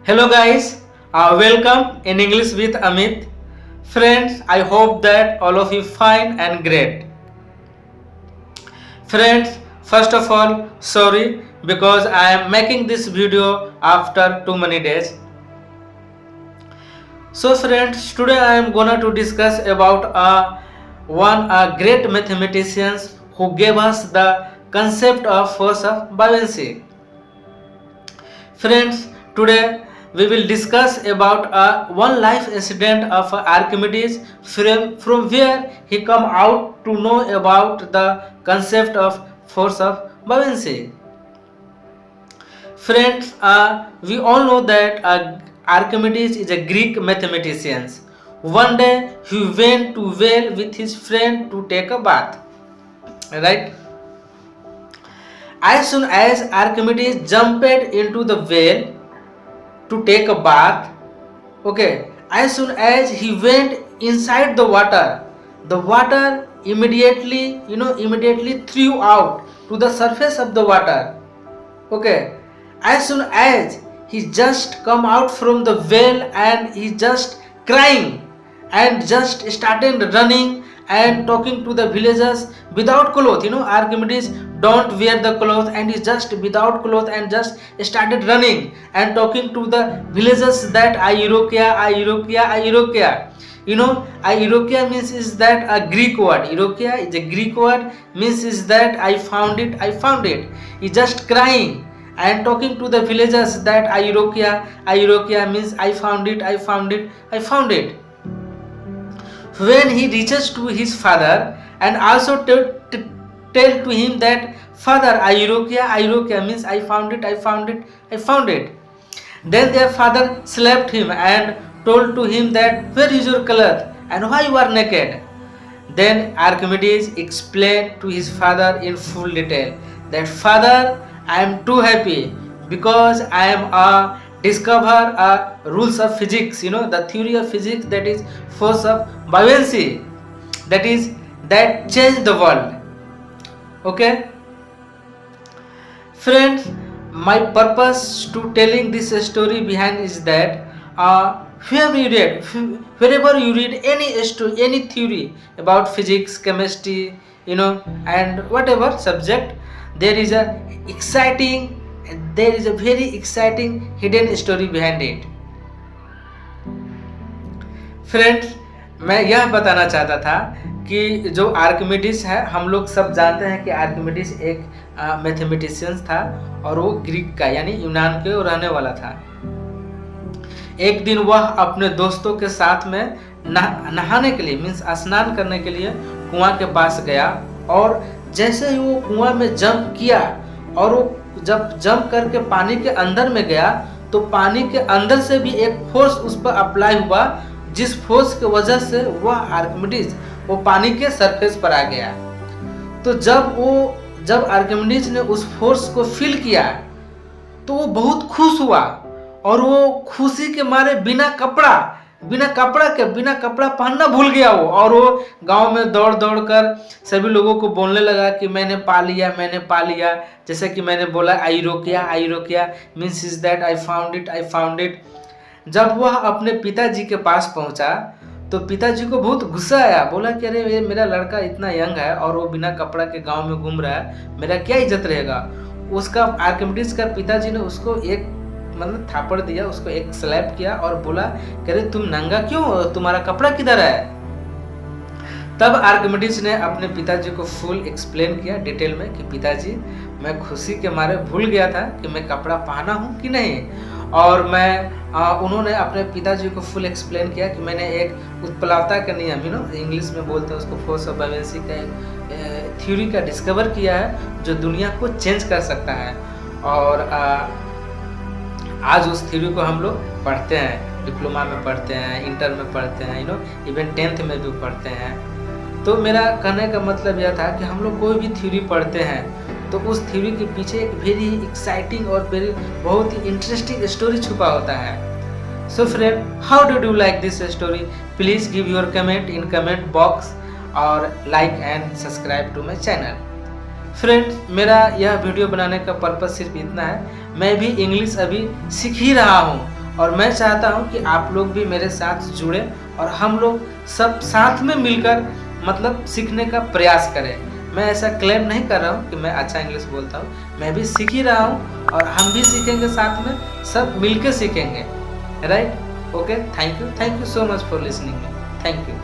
Hello guys, welcome in English with Amit. Friends, I hope that all of you fine and great. Friends, first of all, sorry because I am making this video after too many days. So friends, today I am gonna to discuss about one great mathematicians who gave us the concept of force of buoyancy. Friends, today we will discuss about one life incident of Archimedes from where he come out to know about the concept of force of buoyancy. Friends, we all know that Archimedes is a Greek mathematician. One day he went to well with his friend to take a bath. Right? As soon as Archimedes jumped into the well to take a bath, okay, as soon as he went inside the water immediately threw out to the surface of the water. Okay, as soon as he just come out from the well and he just crying and just started running and talking to the villagers without clothes. Archimedes don't wear the clothes and he just without clothes and just started running and talking to the villagers that I Irokia means is that a Greek word. Irokia is a Greek word, means is that I found it. He just crying and talking to the villagers that Irokia means I found it. When he reaches to his father and also tell to him that father Irokia means I found it. Then their father slapped him and told to him that where is your cloth and why you are naked. Then Archimedes explained to his father in full detail that father, I am too happy because I am discover rules of physics, the theory of physics, that is force of buoyancy, that changed the world. Okay, friends, my purpose to telling this story behind is that wherever you read any theory about physics, chemistry, and whatever subject, there is a very exciting hidden story behind it. Friends, मैं यह बताना चाहता था कि जो Archimedes है, हम लोग सब जानते हैं कि आर्किमिडीज एक मैथमेटिशियंस था और वो ग्रीक का यानी यूनान के रहने वाला था। एक दिन वह अपने दोस्तों के साथ में नहाने के लिए मीन्स स्नान करने के लिए कुआं के पास गया और जैसे ही वो कुआं में जंप किया और वो जब जंप करके पानी के अंदर में गया तो पानी के अंदर से भी एक फोर्स उस पर अप्लाई हुआ, जिस फोर्स की वजह से वह आर्किमिडीज वो पानी के सरफेस पर आ गया। तो जब आर्किमिडीज ने उस फोर्स को फील किया तो वो बहुत खुश हुआ और वो खुशी के मारे बिना कपड़ा पहनना भूल गया वो, और वो गांव में दौड़ कर सभी लोगों को बोलने लगा कि मैंने पा लिया, जैसे कि मैंने बोला आई रोकिया means is that I found it. जब वह अपने पिताजी के पास पहुंचा तो पिताजी को बहुत गुस्सा आया, बोला कि अरे ये मेरा लड़का इतना यंग है और वो बिना कपड़ा के गांव में घूम रहा है, मेरा क्या इज्जत रहेगा। उसका आर्किमिडीज का पिताजी ने उसको एक थापड़ दिया, उसको एक स्लैप किया और बोला कि अरे तुम नंगा क्यों, तुम्हारा कपड़ा किधर है। तब आर्किमिडीज ने अपने पिताजी को फुल एक्सप्लेन किया डिटेल में कि पिताजी मैं खुशी के मारे भूल गया था कि मैं कपड़ा पहना हूँ कि नहीं, और उन्होंने अपने पिताजी को फुल एक्सप्लेन किया कि मैंने एक उत्प्लावता का नियम इंग्लिश में बोलते हैं उसको फोर्स ऑफ बुओयांसी का थ्योरी का डिस्कवर किया है जो दुनिया को चेंज कर सकता है। और आज उस थ्योरी को हम लोग पढ़ते हैं, डिप्लोमा में पढ़ते हैं, इंटर में पढ़ते हैं, इवन 10th में भी पढ़ते हैं। तो मेरा कहने का मतलब यह था कि हम लोग कोई भी थ्योरी पढ़ते हैं तो उस थ्योरी के पीछे एक वेरी एक्साइटिंग और बहुत ही इंटरेस्टिंग स्टोरी छुपा होता है। So friend, how do you like this story? Please give your comment in comment box और like and subscribe to my channel. Friends, मेरा यह वीडियो बनाने का पर्पस सिर्फ इतना है, मैं भी इंग्लिश अभी सीख ही रहा हूँ और मैं चाहता हूँ कि आप लोग भी मेरे साथ जुड़े और हम लोग सब साथ में मिलकर मतलब सीखने का प्रयास करें। मैं ऐसा क्लेम नहीं कर रहा हूँ कि मैं अच्छा इंग्लिश बोलता हूँ, मैं भी सीख ही रहा हूँ और हम भी सीखेंगे साथ में, सब मिलकर सीखेंगे, right. Okay, thank you so much for listening me, thank you.